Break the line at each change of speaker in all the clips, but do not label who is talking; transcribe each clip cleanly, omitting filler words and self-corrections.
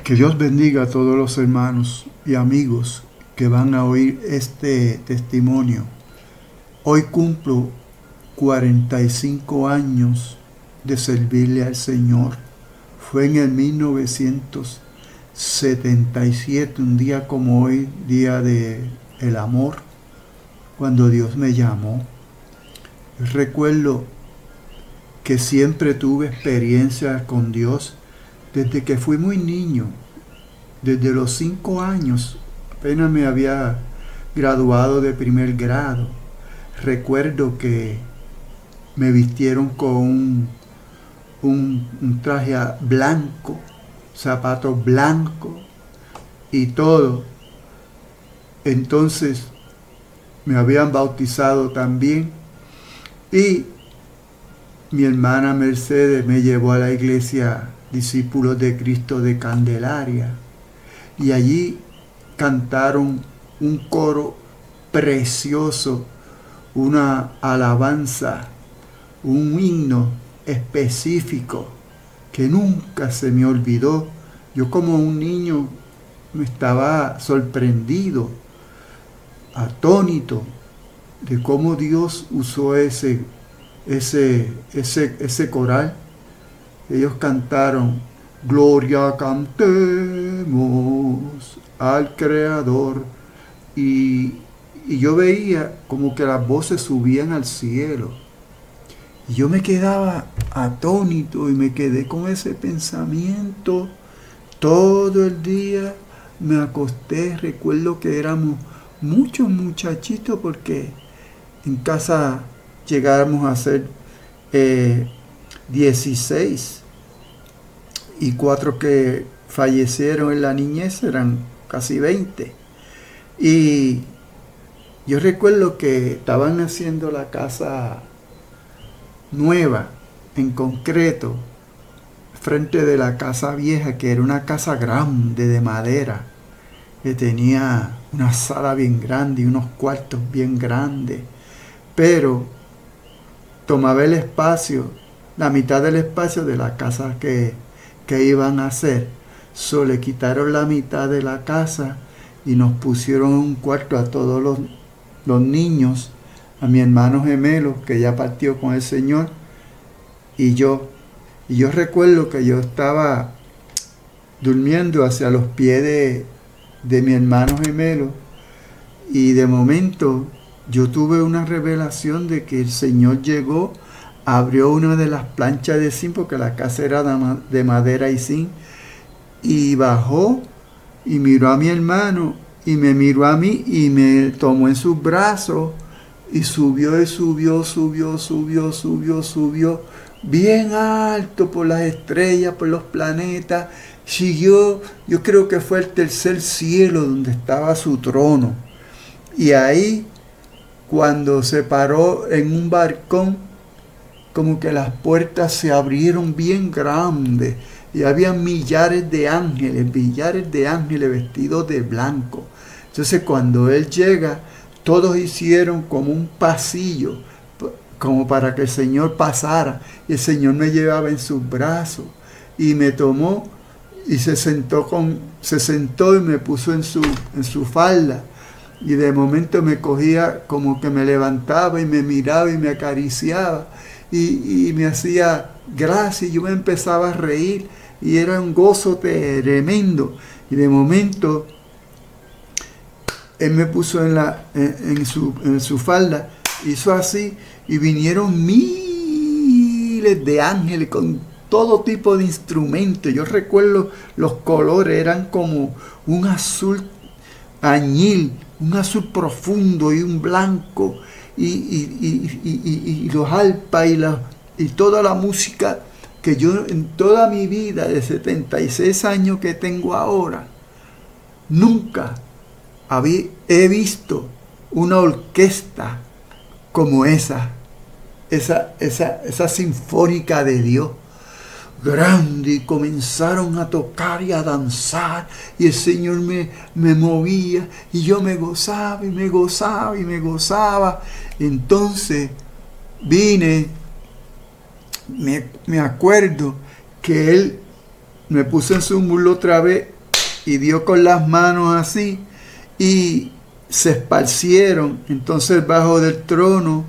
Que Dios bendiga a todos los hermanos y amigos que van a oír este testimonio. Hoy cumplo 45 años de servirle al Señor. Fue en el 1977, un día como hoy, día del amor, cuando Dios me llamó. Yo recuerdo que siempre tuve experiencias con Dios desde que fui muy niño. Desde los 5 años, apenas me había graduado de primer grado. Recuerdo que me vistieron con un traje blanco, zapatos blancos y todo. Entonces me habían bautizado también y mi hermana Mercedes me llevó a la iglesia Discípulos de Cristo de Candelaria y allí cantaron un coro precioso, una alabanza, un himno específico que nunca se me olvidó. Yo como un niño me estaba sorprendido, atónito de cómo Dios usó ese coral. Ellos cantaron: Gloria cantemos al Creador. Y yo veía como que las voces subían al cielo. Y yo me quedaba atónito y me quedé con ese pensamiento todo el día. Me acosté, recuerdo que éramos muchos muchachitos porque en casa llegábamos a ser 16 y 4 que fallecieron en la niñez, eran casi 20. Y yo recuerdo que estaban haciendo la casa nueva, en concreto, frente de la casa vieja, que era una casa grande de madera, que tenía una sala bien grande y unos cuartos bien grandes, pero tomaba el espacio, la mitad del espacio de la casa que iban a hacer. So le quitaron la mitad de la casa y nos pusieron un cuarto a todos los niños, a mi hermano gemelo que ya partió con el Señor y yo. Y yo recuerdo que yo estaba durmiendo hacia los pies de mi hermano gemelo y de momento yo tuve una revelación de que el Señor llegó, abrió una de las planchas de zinc, porque la casa era de madera y zinc, y bajó y miró a mi hermano y me miró a mí y me tomó en sus brazos y subió y subió bien alto por las estrellas, por los planetas. Siguió, yo creo que fue el tercer cielo donde estaba su trono. Y ahí, cuando se paró en un balcón, como que las puertas se abrieron bien grandes y había millares de ángeles vestidos de blanco. Entonces cuando él llega, todos hicieron como un pasillo, como para que el Señor pasara. Y el Señor me llevaba en sus brazos y me tomó y se sentó y me puso en su falda. Y de momento me cogía, como que me levantaba y me miraba y me acariciaba y me hacía gracia y yo me empezaba a reír y era un gozo tremendo. Y de momento él me puso en su falda, hizo así y vinieron miles de ángeles con todo tipo de instrumentos. Yo recuerdo los colores, eran como un azul añil, un azul profundo y un blanco y los arpas y toda la música que yo en toda mi vida de 76 años que tengo ahora nunca he visto una orquesta como esa sinfónica de Dios grande, y comenzaron a tocar y a danzar y el Señor me movía y yo me gozaba. Entonces vine, me acuerdo que Él me puso en su muslo otra vez y dio con las manos así y se esparcieron. Entonces bajó del trono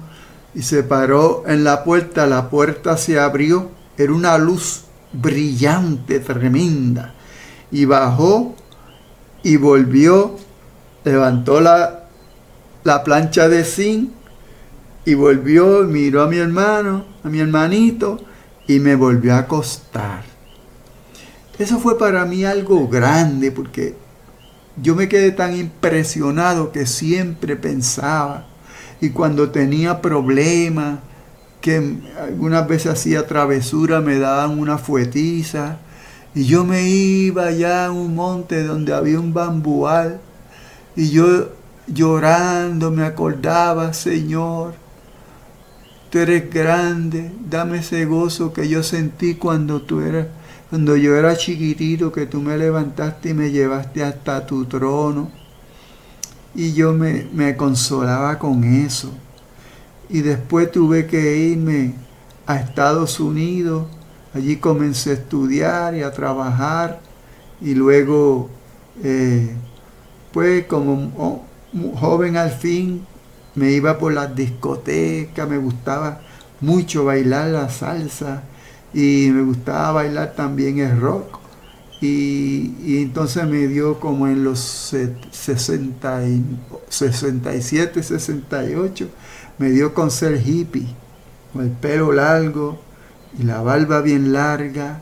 y se paró en la puerta se abrió, era una luz brillante, tremenda, y bajó y volvió, levantó la plancha de zinc y volvió, miró a mi hermano, a mi hermanito, y me volvió a acostar. Eso fue para mí algo grande, porque yo me quedé tan impresionado que siempre pensaba, y cuando tenía problemas, que algunas veces hacía travesura, me daban una fuetiza, y yo me iba allá a un monte donde había un bambual, y yo llorando me acordaba, Señor, tú eres grande, dame ese gozo que yo sentí cuando yo era chiquitito, que tú me levantaste y me llevaste hasta tu trono. Y yo me consolaba con eso. Y después tuve que irme a Estados Unidos. Allí comencé a estudiar y a trabajar. Y luego, pues como joven al fin, me iba por las discotecas, me gustaba mucho bailar la salsa y me gustaba bailar también el rock. Y entonces me dio como en los 67, 68, me dio con ser hippie, con el pelo largo y la barba bien larga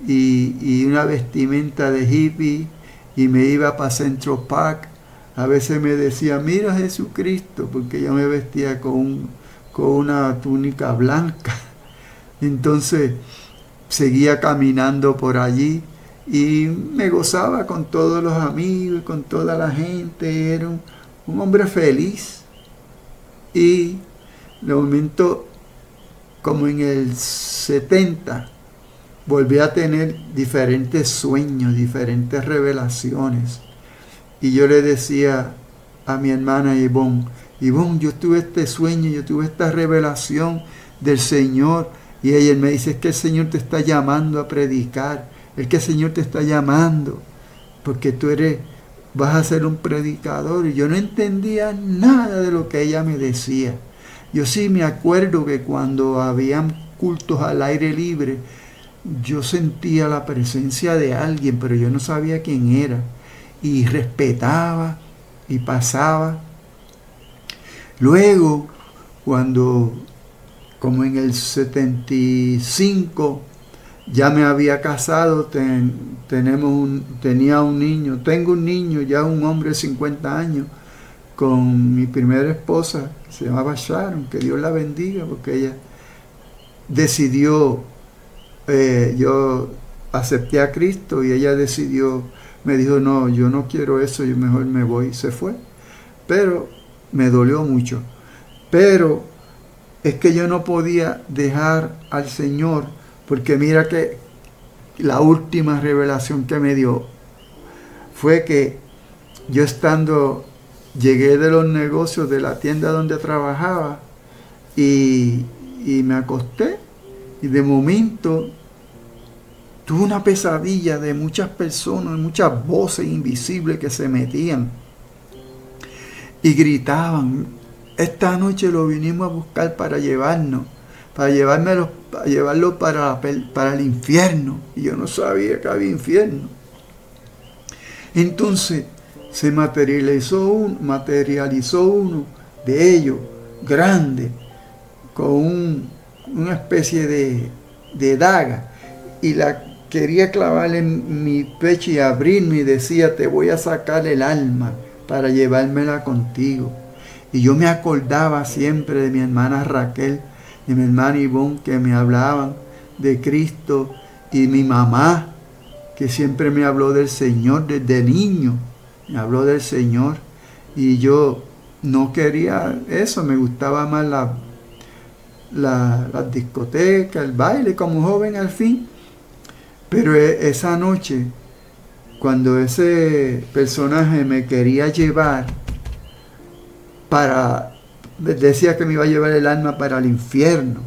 y una vestimenta de hippie, y me iba para Central Park. A veces me decía, mira Jesucristo, porque yo me vestía con una túnica blanca. Entonces seguía caminando por allí y me gozaba con todos los amigos, con toda la gente. Era un hombre feliz. Y de momento, como en el 70, volví a tener diferentes sueños, diferentes revelaciones. Y yo le decía a mi hermana Ivonne, yo tuve este sueño, yo tuve esta revelación del Señor. Y ella me dice, es que el Señor te está llamando a predicar, es que el Señor te está llamando, porque vas a ser un predicador. Y yo no entendía nada de lo que ella me decía. Yo sí me acuerdo que cuando habían cultos al aire libre, yo sentía la presencia de alguien, pero yo no sabía quién era. Y respetaba y pasaba. Luego, cuando, como en el 75, ya me había casado, tenía un niño, tengo un niño, ya un hombre de 50 años, con mi primera esposa, que se llamaba Sharon, que Dios la bendiga, porque ella decidió, yo acepté a Cristo y ella decidió, me dijo, no, yo no quiero eso, yo mejor me voy, y se fue. Pero me dolió mucho. Pero es que yo no podía dejar al Señor, porque mira que la última revelación que me dio fue que yo llegué de los negocios de la tienda donde trabajaba y me acosté, y de momento tuve una pesadilla de muchas personas, muchas voces invisibles que se metían y gritaban, esta noche lo vinimos a buscar para llevarlo para el infierno. Y yo no sabía que había infierno. Entonces se materializó uno de ellos, grande, con una especie de daga, y la quería clavar en mi pecho y abrirme, y decía, te voy a sacar el alma para llevármela contigo. Y yo me acordaba siempre de mi hermana Raquel y mi hermana Ivonne, que me hablaban de Cristo, y mi mamá, que siempre me habló del Señor desde niño, me habló del Señor, y yo no quería eso, me gustaba más la discoteca, el baile, como joven al fin. Pero esa noche, cuando ese personaje me quería llevar decía que me iba a llevar el alma para el infierno,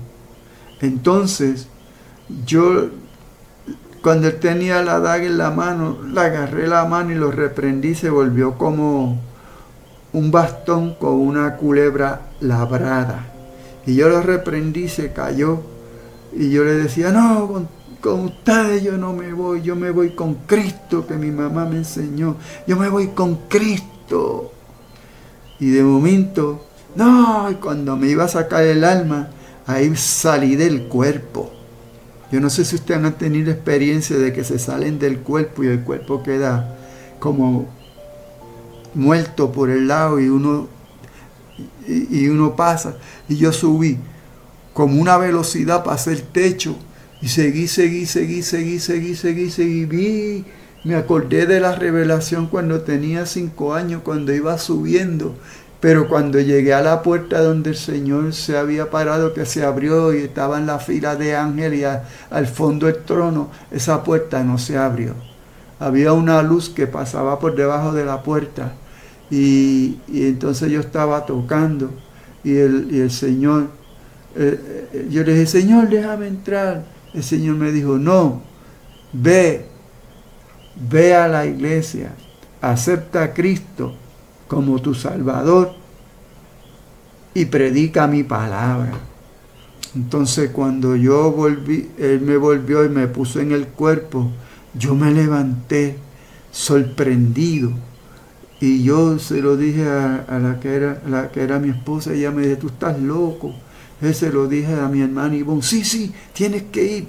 entonces yo cuando él tenía la daga en la mano, le agarré la mano y lo reprendí, se volvió como un bastón con una culebra labrada. Y yo lo reprendí, se cayó. Y yo le decía, no, con ustedes yo no me voy, yo me voy con Cristo, que mi mamá me enseñó. Yo me voy con Cristo. Y de momento, no, y cuando me iba a sacar el alma, ahí salí del cuerpo. Yo no sé si ustedes han tenido experiencia de que se salen del cuerpo y el cuerpo queda como muerto por el lado y uno pasa. Y yo subí como una velocidad, pasé el techo y seguí. Me acordé de la revelación cuando tenía 5 años, cuando iba subiendo. Pero cuando llegué a la puerta donde el Señor se había parado, que se abrió y estaba en la fila de ángeles y al fondo del trono, esa puerta no se abrió. Había una luz que pasaba por debajo de la puerta. Y entonces yo estaba tocando y el Señor, yo le dije, Señor, déjame entrar. El Señor me dijo, no, ve a la iglesia, acepta a Cristo como tu Salvador y predica mi palabra. Entonces cuando yo volví, Él me volvió y me puso en el cuerpo, yo me levanté sorprendido. Y yo se lo dije a la que era mi esposa, ella me dijo, tú estás loco. Él se lo dije a mi hermana Ivonne, sí, tienes que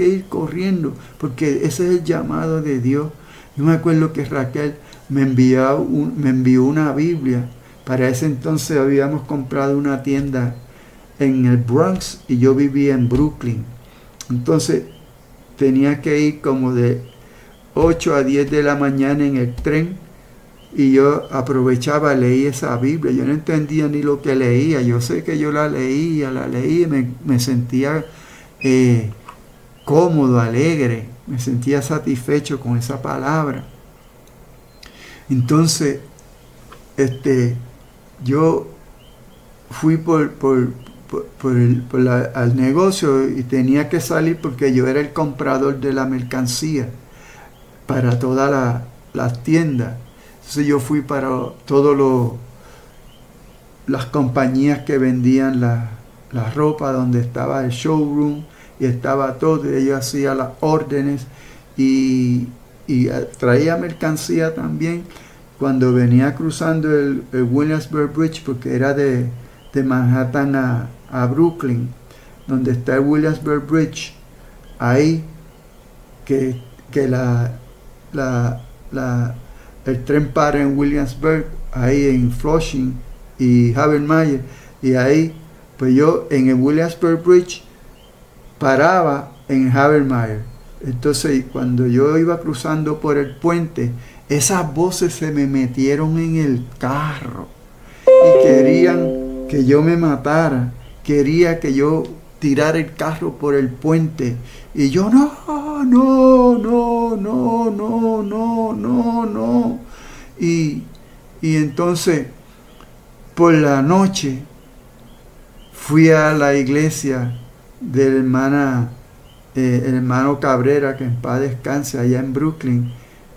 ir corriendo, porque ese es el llamado de Dios. Yo me acuerdo que Raquel me envió una Biblia. Para ese entonces habíamos comprado una tienda en el Bronx y yo vivía en Brooklyn. Entonces tenía que ir como de 8 a 10 de la mañana en el tren. Y yo aprovechaba, leí esa Biblia. Yo no entendía ni lo que leía. Yo sé que yo la leía y me sentía cómodo, alegre. Me sentía satisfecho con esa palabra. Entonces, yo fui al negocio y tenía que salir porque yo era el comprador de la mercancía para todas las tiendas. Entonces yo fui para todas las compañías que vendían la ropa, donde estaba el showroom y estaba todo. Y yo hacía las órdenes y traía mercancía también. Cuando venía cruzando el Williamsburg Bridge, porque era de Manhattan a Brooklyn, donde está el Williamsburg Bridge, ahí que el tren para en Williamsburg, ahí en Flushing y Habermeyer, y ahí, pues yo en el Williamsburg Bridge paraba en Habermeyer. Entonces, cuando yo iba cruzando por el puente, esas voces se me metieron en el carro y querían que yo me matara, quería que yo tirara el carro por el puente. Y yo, no. Y entonces, por la noche, fui a la iglesia de la el hermano Cabrera, que en paz descanse, allá en Brooklyn,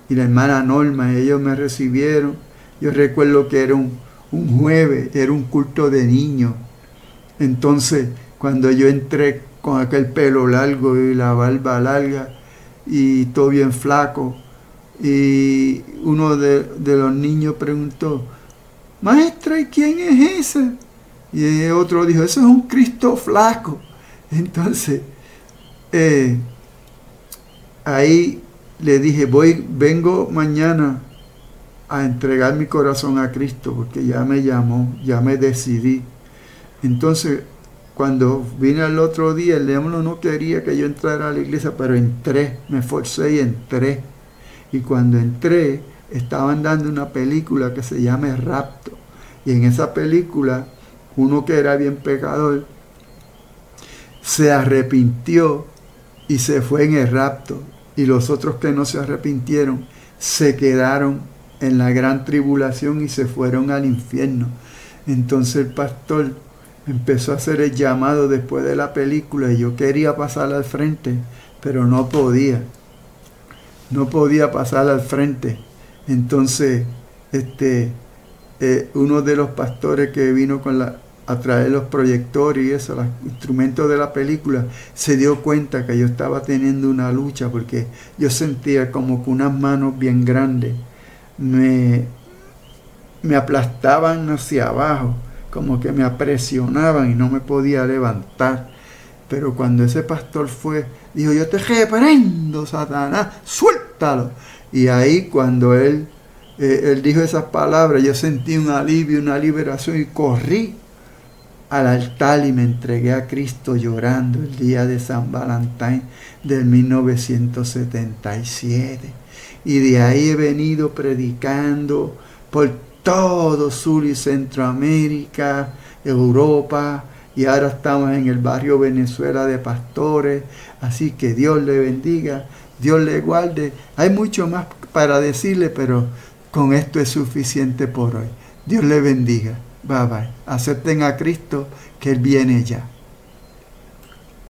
y la hermana Norma. Ellos me recibieron. Yo recuerdo que era un jueves, era un culto de niños. Entonces, cuando yo entré con aquel pelo largo y la barba larga y todo bien flaco, y uno de los niños preguntó, maestra, ¿y quién es ese? Y el otro dijo, eso es un Cristo flaco. Entonces, ahí le dije, vengo mañana a entregar mi corazón a Cristo, porque ya me llamó, ya me decidí. Entonces, cuando vine al otro día, el diablo no quería que yo entrara a la iglesia, pero entré, me esforcé y entré. Y cuando entré, estaban dando una película que se llama El Rapto. Y en esa película, uno que era bien pecador, se arrepintió y se fue en el rapto. Y los otros que no se arrepintieron, se quedaron en la gran tribulación y se fueron al infierno. Entonces el pastor empezó a hacer el llamado después de la película y yo quería pasar al frente, pero no podía. no podía pasar al frente. Entonces, uno de los pastores que vino a traer los proyectores y eso, los instrumentos de la película, se dio cuenta que yo estaba teniendo una lucha porque yo sentía como que unas manos bien grandes me aplastaban hacia abajo, como que me apresionaban y no me podía levantar. Pero cuando ese pastor fue, dijo, yo te reprendo, Satanás, suéltalo. Y ahí cuando él dijo esas palabras, yo sentí un alivio, una liberación, y corrí al altar y me entregué a Cristo llorando el día de San Valentín del 1977. Y de ahí he venido predicando por todo Sur y Centroamérica, Europa, y ahora estamos en el barrio Venezuela de pastores. Así que Dios le bendiga, Dios le guarde. Hay mucho más para decirle, pero con esto es suficiente por hoy. Dios le bendiga. Bye bye. Acepten a Cristo, que Él viene ya.